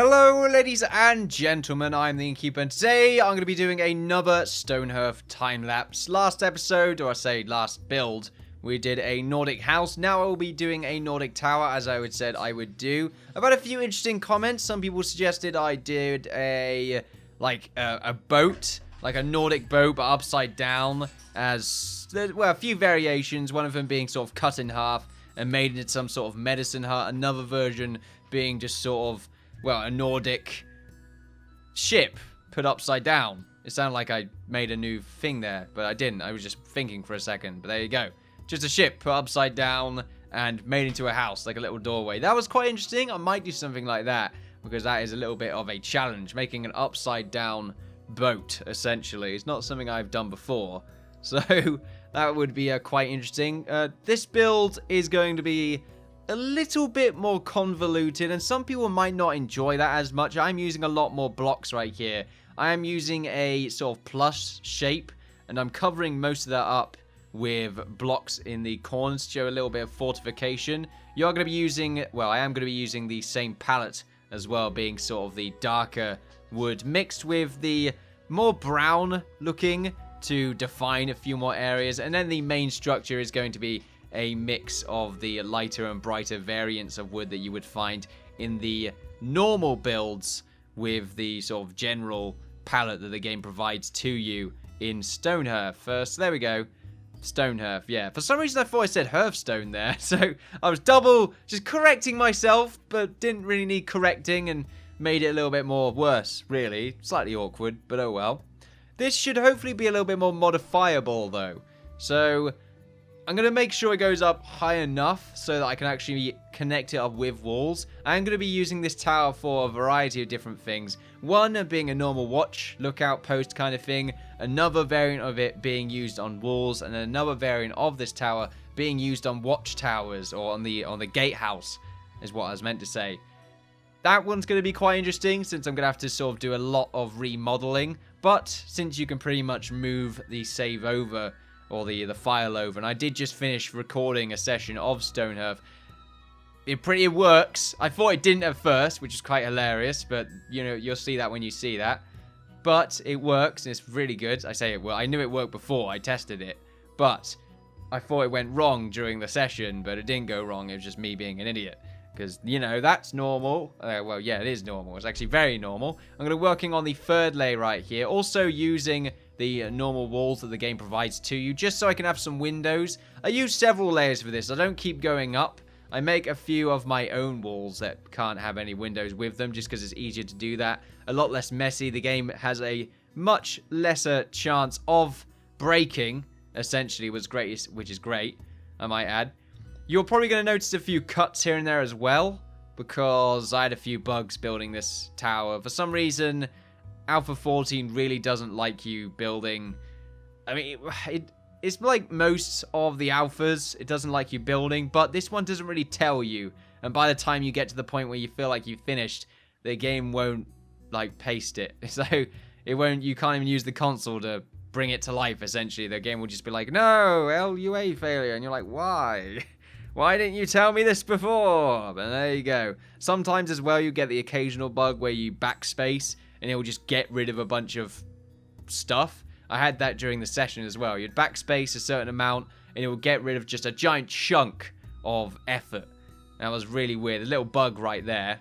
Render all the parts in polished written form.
Hello, ladies and gentlemen, I'm the Innkeeper, and today I'm going to be doing another Stonehearth time-lapse. Last episode, or I say last build, we did a Nordic house. Now I will be doing a Nordic tower, as I said I would do. I've had a few interesting comments. Some people suggested I did a boat, like a Nordic boat, but upside down, well, a few variations, one of them being sort of cut in half and made into some sort of medicine hut, another version being just sort of, well, a Nordic ship put upside down. It sounded like I made a new thing there, but I didn't. I was just thinking for a second, but there you go. Just a ship put upside down and made into a house, like a little doorway. That was quite interesting. I might do something like that, because that is a little bit of a challenge, making an upside down boat, essentially. It's not something I've done before, so that would be quite interesting. This build is going to be a little bit more convoluted, and some people might not enjoy that as much. I'm using a lot more blocks right here. I am using a sort of plus shape, and I'm covering most of that up with blocks in the corners to show a little bit of fortification. You're going to be using, well, I am going to be using the same palette as well, being sort of the darker wood mixed with the more brown looking to define a few more areas, and then the main structure is going to be a mix of the lighter and brighter variants of wood that you would find in the normal builds with the sort of general palette that the game provides to you in Stonehearth. First, there we go. Stonehearth, yeah. For some reason I thought I said Hearthstone there, so I was just correcting myself, but didn't really need correcting and made it a little bit more worse, really. Slightly awkward, but oh well. This should hopefully be a little bit more modifiable, though. So I'm going to make sure it goes up high enough so that I can actually connect it up with walls. I'm going to be using this tower for a variety of different things. One being a normal watch, lookout post kind of thing. Another variant of it being used on walls. And another variant of this tower being used on watchtowers or on the gatehouse is what I was meant to say. That one's going to be quite interesting since I'm going to have to sort of do a lot of remodeling. But since you can pretty much move the save over or the file over, and I did just finish recording a session of Stonehearth. It works. I thought it didn't at first, which is quite hilarious, but you know, you'll see that when you see that. But it works, and it's really good. I say it well. I knew it worked before I tested it, but I thought it went wrong during the session, but it didn't go wrong. It was just me being an idiot. Because, you know, that's normal. Well, yeah, it is normal. It's actually very normal. I'm going to be working on the third layer right here. Also using the normal walls that the game provides to you, just so I can have some windows. I use several layers for this. I don't keep going up. I make a few of my own walls that can't have any windows with them, just because it's easier to do that. A lot less messy. The game has a much lesser chance of breaking, essentially, which is great, I might add. You're probably going to notice a few cuts here and there as well, because I had a few bugs building this tower. For some reason, Alpha 14 really doesn't like you building. I mean, it's like most of the alphas, it doesn't like you building, but this one doesn't really tell you. And by the time you get to the point where you feel like you've finished, the game won't, like, paste it. So, you can't even use the console to bring it to life, essentially. The game will just be like, no, LUA failure. And you're like, why? Why didn't you tell me this before? But there you go. Sometimes as well, you get the occasional bug where you backspace and it will just get rid of a bunch of stuff. I had that during the session as well. You'd backspace a certain amount and it will get rid of just a giant chunk of effort. That was really weird. A little bug right there.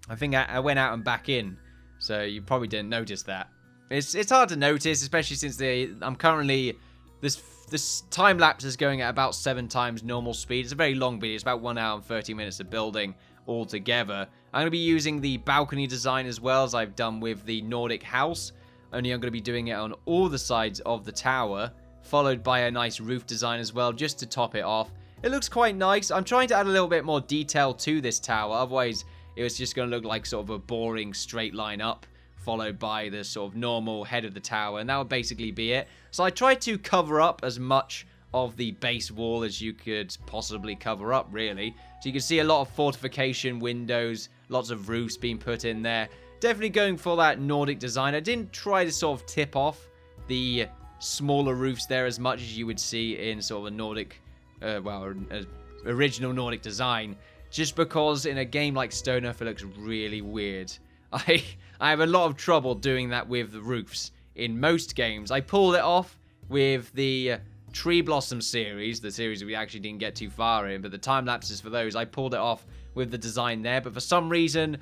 I think I went out and back in, so you probably didn't notice that. It's hard to notice, especially since I'm currently... This time lapse is going at about 7 times normal speed. It's a very long video. It's about 1 hour and 30 minutes of building altogether. I'm going to be using the balcony design as well as I've done with the Nordic house. Only I'm going to be doing it on all the sides of the tower, followed by a nice roof design as well, just to top it off. It looks quite nice. I'm trying to add a little bit more detail to this tower. Otherwise, it was just going to look like sort of a boring straight line up, followed by the sort of normal head of the tower, and that would basically be it. So I tried to cover up as much of the base wall as you could possibly cover up, really. So you can see a lot of fortification windows, lots of roofs being put in there. Definitely going for that Nordic design. I didn't try to sort of tip off the smaller roofs there as much as you would see in sort of a Nordic, original Nordic design. just because in a game like Stonehearth it looks really weird. I have a lot of trouble doing that with the roofs. In most games, I pulled it off with the Tree Blossom series, the series we actually didn't get too far in, but the time lapses for those, I pulled it off with the design there. But for some reason,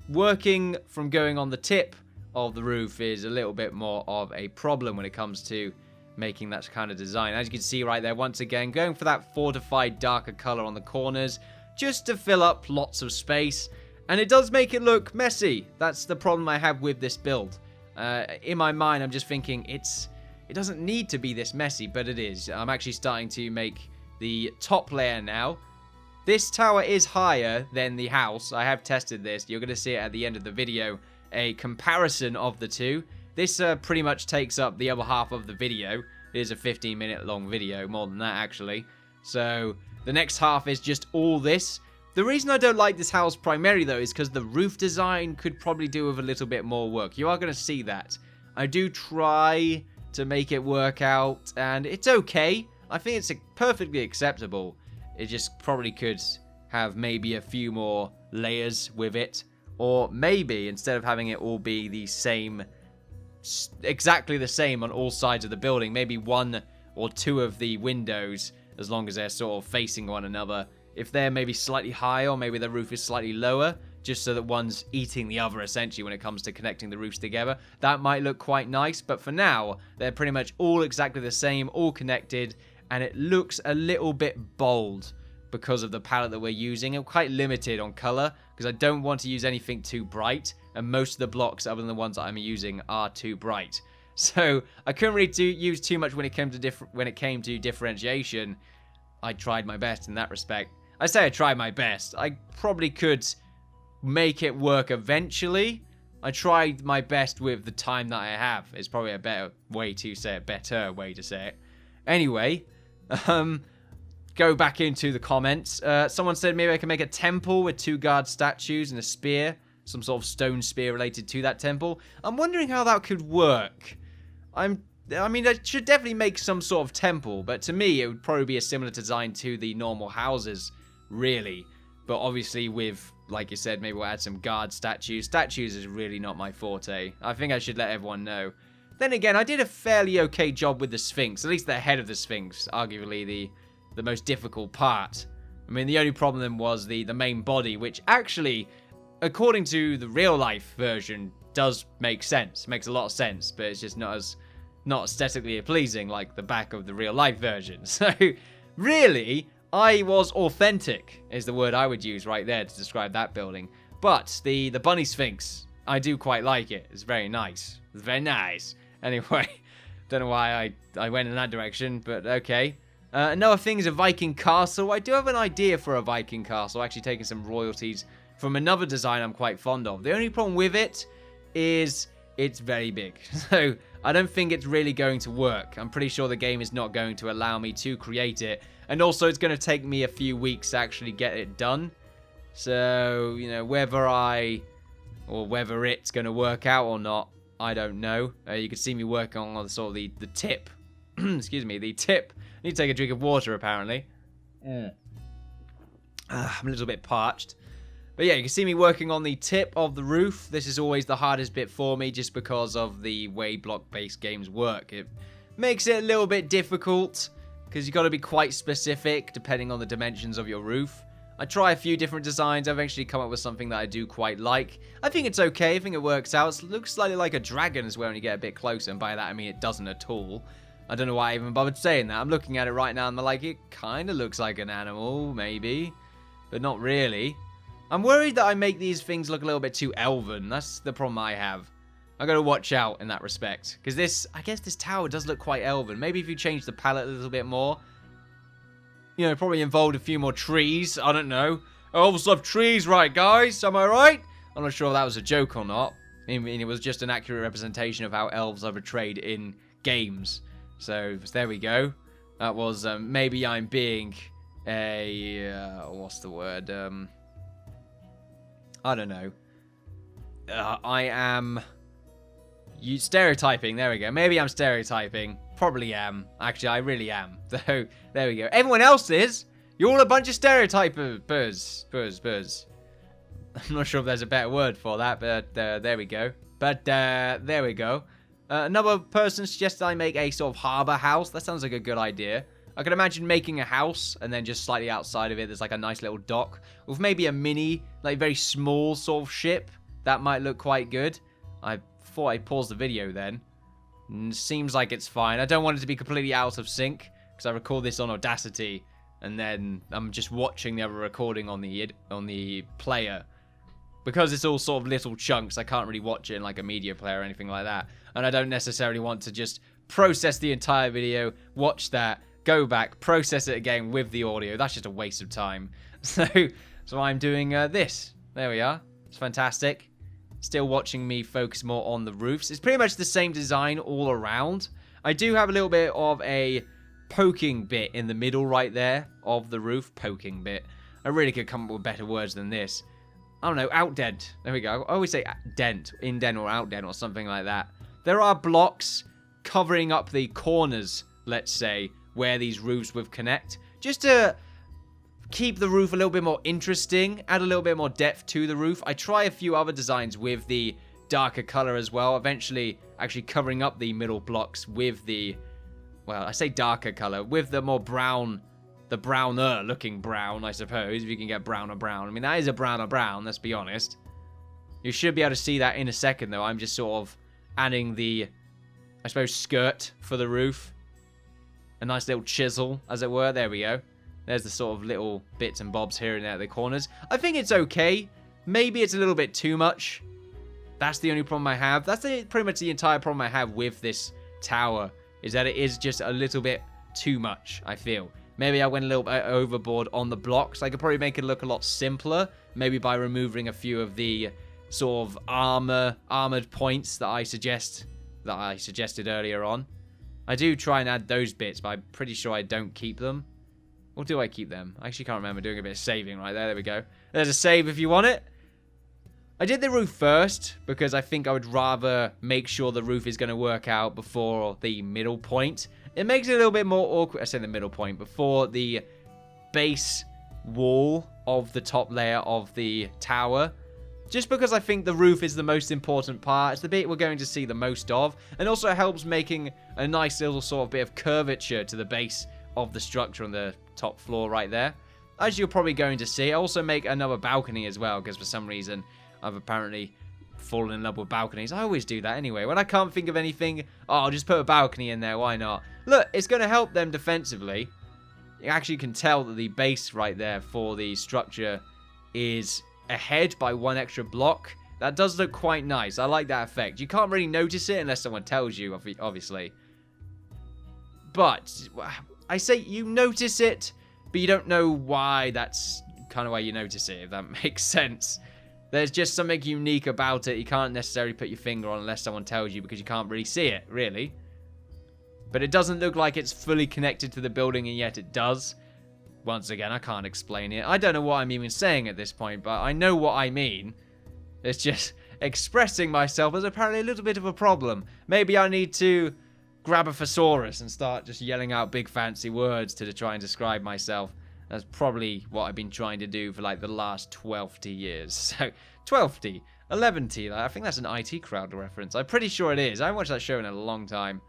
working from going on the tip of the roof is a little bit more of a problem when it comes to making that kind of design. As you can see right there, once again, going for that fortified darker color on the corners, just to fill up lots of space. And it does make it look messy. That's the problem I have with this build. In my mind, I'm just thinking it doesn't need to be this messy, but it is. I'm actually starting to make the top layer now. This tower is higher than the house. I have tested this. You're going to see it at the end of the video, a comparison of the two. This pretty much takes up the other half of the video. It is a 15-minute long video, more than that actually. So the next half is just all this. The reason I don't like this house primarily though is because the roof design could probably do with a little bit more work. You are going to see that. I do try to make it work out, and it's okay. I think it's perfectly acceptable. It just probably could have maybe a few more layers with it. Or maybe instead of having it all be the same, exactly the same on all sides of the building, maybe one or two of the windows, as long as they're sort of facing one another, if they're maybe slightly higher, or maybe the roof is slightly lower, just so that one's eating the other essentially when it comes to connecting the roofs together. That might look quite nice, but for now, they're pretty much all exactly the same, all connected, and it looks a little bit bold because of the palette that we're using. I'm quite limited on color because I don't want to use anything too bright, and most of the blocks other than the ones that I'm using are too bright. So I couldn't really use too much when it came to differentiation. I tried my best in that respect. I say I tried my best. I probably could make it work eventually. I tried my best with the time that I have. It's probably a better way to say it. Anyway, go back into the comments. Someone said maybe I can make a temple with 2 guard statues and a spear. Some sort of stone spear related to that temple. I'm wondering how that could work. I mean, I should definitely make some sort of temple, but to me, it would probably be a similar design to the normal houses, really. But obviously with, like you said, maybe we'll add some guard statues. Statues is really not my forte. I think I should let everyone know. Then again, I did a fairly okay job with the Sphinx, at least the head of the Sphinx, arguably the most difficult part. I mean, the only problem was the main body, which actually, according to the real-life version, does make sense. Makes a lot of sense, but it's just not aesthetically pleasing like the back of the real-life version. So, really, I was authentic, is the word I would use right there to describe that building. But the bunny Sphinx, I do quite like it. It's very nice. It's very nice. Anyway, don't know why I went in that direction, but okay. Another thing is a Viking castle. I do have an idea for a Viking castle, actually taking some royalties from another design I'm quite fond of. The only problem with it is it's very big. So I don't think it's really going to work. I'm pretty sure the game is not going to allow me to create it. And also it's going to take me a few weeks to actually get it done. So, you know, whether it's going to work out or not, I don't know. You can see me working on sort of the tip. Excuse me, the tip. I need to take a drink of water, apparently. I'm a little bit parched. But yeah, you can see me working on the tip of the roof. This is always the hardest bit for me just because of the way block-based games work. It makes it a little bit difficult because you've got to be quite specific depending on the dimensions of your roof. I try a few different designs. I've eventually come up with something that I do quite like. I think it's okay. I think it works out. It looks slightly like a dragon as well when you get a bit closer, and by that I mean it doesn't at all. I don't know why I even bothered saying that. I'm looking at it right now and I'm like, it kind of looks like an animal, maybe, but not really. I'm worried that I make these things look a little bit too elven. That's the problem I have. I gotta watch out in that respect. Because I guess this tower does look quite elven. Maybe if you change the palette a little bit more. You know, probably involved a few more trees. I don't know. Elves love trees, right, guys? Am I right? I'm not sure if that was a joke or not. I mean, it was just an accurate representation of how elves are portrayed in games. So, there we go. That was, maybe I'm being a, what's the word? I don't know. I am stereotyping. There we go. Maybe I'm stereotyping. Probably am. Actually, I really am. So, there we go. Everyone else is. You're all a bunch of stereotypers. I'm not sure if there's a better word for that, but there we go. There we go. Another person suggested I make a sort of harbour house. That sounds like a good idea. I can imagine making a house, and then just slightly outside of it, there's like a nice little dock with maybe a mini, like very small sort of ship. That might look quite good. I thought I'd pause the video then. Seems like it's fine. I don't want it to be completely out of sync, because I record this on Audacity, and then I'm just watching the other recording on the player. Because it's all sort of little chunks, I can't really watch it in like a media player or anything like that. And I don't necessarily want to just process the entire video, watch that, go back, process it again with the audio. That's just a waste of time. So I'm doing this. There we are. It's fantastic. Still watching me focus more on the roofs. It's pretty much the same design all around. I do have a little bit of a poking bit in the middle right there of the roof. Poking bit. I really could come up with better words than this. I don't know, outdent. There we go. I always say dent, indent or outdent or something like that. There are blocks covering up the corners, let's say, where these roofs would connect. Just to keep the roof a little bit more interesting, add a little bit more depth to the roof. I try a few other designs with the darker color as well. Eventually, actually covering up the middle blocks with the, well, I say darker color, with the more brown, the browner looking brown, I suppose, if you can get brown or brown. I mean, that is a brown or brown, let's be honest. You should be able to see that in a second, though. I'm just sort of adding the, I suppose, skirt for the roof. A nice little chisel, as it were. There we go. There's the sort of little bits and bobs here and there at the corners. I think it's okay. Maybe it's a little bit too much. That's the only problem I have. That's pretty much the entire problem I have with this tower, is that it is just a little bit too much, I feel. Maybe I went a little bit overboard on the blocks. I could probably make it look a lot simpler, maybe by removing a few of the sort of armored points that I suggested earlier on. I do try and add those bits, but I'm pretty sure I don't keep them. Or do I keep them? I actually can't remember. Doing a bit of saving right there. There we go. There's a save if you want it. I did the roof first because I think I would rather make sure the roof is going to work out before the middle point. It makes it a little bit more awkward. I say the middle point. Before the base wall of the top layer of the tower. Just because I think the roof is the most important part. It's the bit we're going to see the most of. And also it helps making a nice little sort of bit of curvature to the base of the structure on the top floor right there. As you're probably going to see, I also make another balcony as well. Because for some reason, I've apparently fallen in love with balconies. I always do that anyway. When I can't think of anything, oh, I'll just put a balcony in there. Why not? Look, it's going to help them defensively. You actually can tell that the base right there for the structure is ahead by one extra block. That does look quite nice. I like that effect. You can't really notice it unless someone tells you, obviously. But I say you notice it, but you don't know why that's kind of why you notice it, if that makes sense. There's just something unique about it. You can't necessarily put your finger on unless someone tells you, because you can't really see it, really. But it doesn't look like it's fully connected to the building, and yet it does. Once again, I can't explain it. I don't know what I'm even saying at this point, but I know what I mean. It's just expressing myself is apparently a little bit of a problem. Maybe I need to grab a thesaurus and start just yelling out big fancy words to try and describe myself. That's probably what I've been trying to do for like the last 12 years. So, 12, 11, I think that's an IT Crowd reference. I'm pretty sure it is. I haven't watched that show in a long time.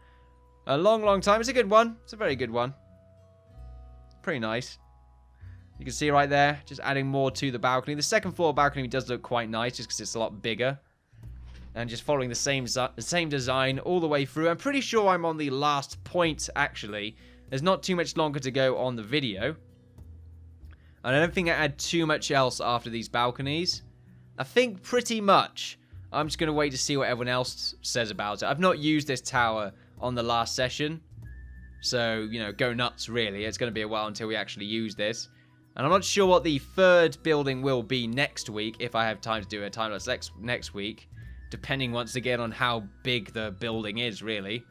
A long time. It's a good one. It's a very good one. Pretty nice. You can see right there, just adding more to the balcony. The second floor balcony does look quite nice, just because it's a lot bigger. And just following the same design all the way through. I'm pretty sure I'm on the last point, actually. There's not too much longer to go on the video. And I don't think I add too much else after these balconies. I think pretty much I'm just going to wait to see what everyone else says about it. I've not used this tower on the last session. So, you know, go nuts, really. It's going to be a while until we actually use this. And I'm not sure what the third building will be next week, if I have time to do a time-lapse next week. Depending, once again, on how big the building is, really.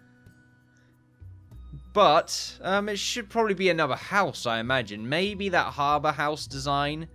But, it should probably be another house, I imagine. Maybe that harbour house design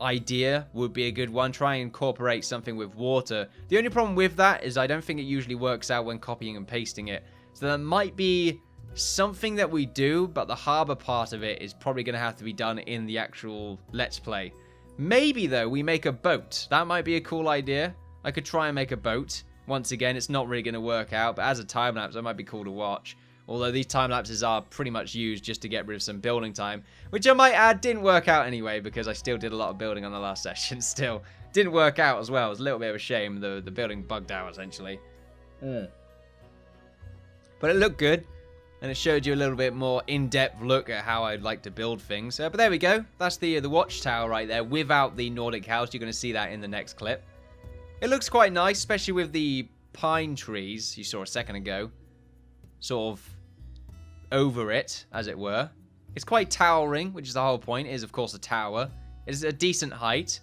idea would be a good one. Try and incorporate something with water. The only problem with that is I don't think it usually works out when copying and pasting it. So that might be something that we do, but the harbour part of it is probably going to have to be done in the actual Let's Play. Maybe, though, we make a boat. That might be a cool idea. I could try and make a boat. Once again, it's not really going to work out, but as a time-lapse, that might be cool to watch. Although these time-lapses are pretty much used just to get rid of some building time, which I might add didn't work out anyway, because I still did a lot of building on the last session. Still, didn't work out as well. It was a little bit of a shame. The building bugged out, essentially. But it looked good, and it showed you a little bit more in-depth look at how I'd like to build things. But there we go. That's the watchtower right there, without the Nordic house. You're going to see that in the next clip. It looks quite nice, especially with the pine trees you saw a second ago. Sort of over it, as it were. It's quite towering, which is the whole point. It is, of course, a tower. It is a decent height.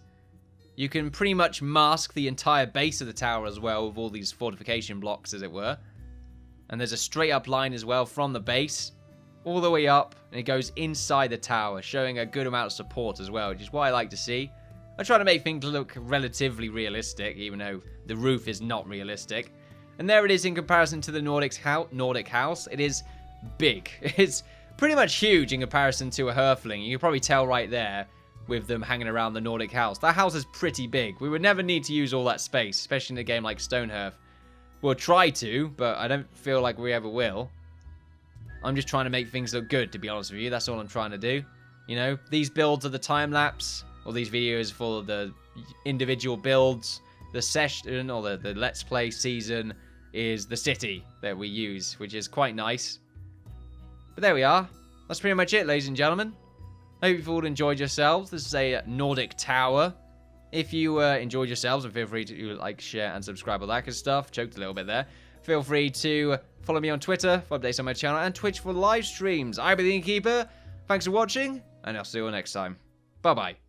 You can pretty much mask the entire base of the tower as well with all these fortification blocks, as it were. And there's a straight up line as well from the base all the way up, and it goes inside the tower, showing a good amount of support as well, which is what I like to see. I try to make things look relatively realistic, even though the roof is not realistic. And there it is in comparison to the Nordic house. It is big. It's pretty much huge in comparison to a Hearthling. You can probably tell right there with them hanging around the Nordic house. That house is pretty big. We would never need to use all that space, especially in a game like Stonehearth. We'll try to, but I don't feel like we ever will. I'm just trying to make things look good, to be honest with you. That's all I'm trying to do. You know, these builds are the time-lapse, or these videos for the individual builds. The session, or the Let's Play season, is the city that we use, which is quite nice. But there we are. That's pretty much it, ladies and gentlemen. I hope you've all enjoyed yourselves. This is a Nordic Tower. If you enjoyed yourselves, and feel free to like, share, and subscribe, all that kind of stuff. Choked a little bit there. Feel free to follow me on Twitter for updates on my channel, and Twitch for live streams. I've been the Innkeeper. Thanks for watching, and I'll see you all next time. Bye-bye.